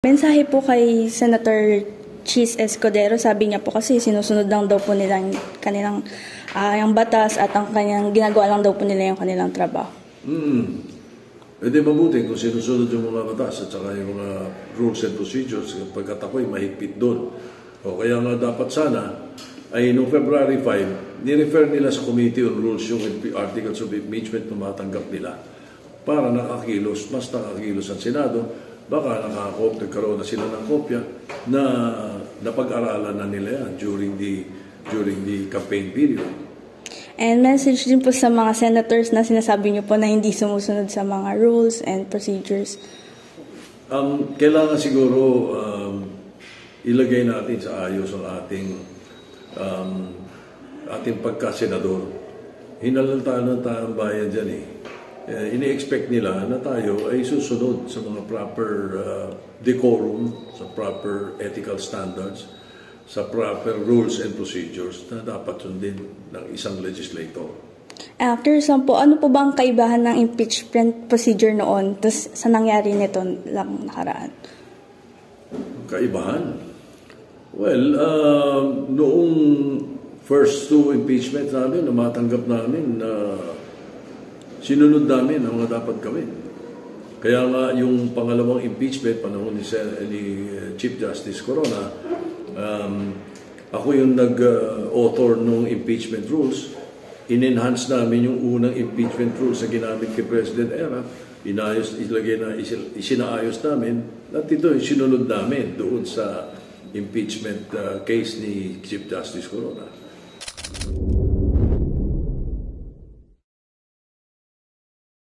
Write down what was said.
Mensahe po kay Senator Chis Escudero, sabi niya po kasi sinusunod lang daw po nila yung kanilang yung batas at ang kanyang ginagawa lang daw po nila yung kanilang trabaho. Pwede mabuti kung sinusunod yung mga batas at saka yung mga rules and procedures pagkat ako'y mahigpit doon. O kaya nga dapat sana ay noong February 5, ni-refer nila sa Committee on Rules yung articles of impeachment na matanggap nila para nakakilos, mas nakakilos ang Senado. Baka nagkaroon na sila ng kopya na napag-aralan na nila yan during the campaign period. And message din po sa mga senators na sinasabi niyo po na hindi sumusunod sa mga rules and procedures. Kailangan siguro ilagay natin sa ayos ang ating pagka-senador. Hinalantaan ng taong bayan dyan eh. Ini-expect nila na tayo ay susunod sa mga proper decorum, sa proper ethical standards, sa proper rules and procedures na dapat sundin ng isang legislator. After po, ano po ba ang kaibahan ng impeachment procedure noon tapos sa nangyari nito lang nakaraan? Kaibahan? Well, noong first two impeachment namin, na matanggap namin na sinunod namin ang mga dapat gawin. Kaya nga yung pangalawang impeachment, panahon ni Chief Justice Corona, ako yung nag-author ng impeachment rules. In-enhance namin yung unang impeachment rules na ginamit kay President Era. Isinaayos namin. At ito yung sinunod namin doon sa impeachment case ni Chief Justice Corona.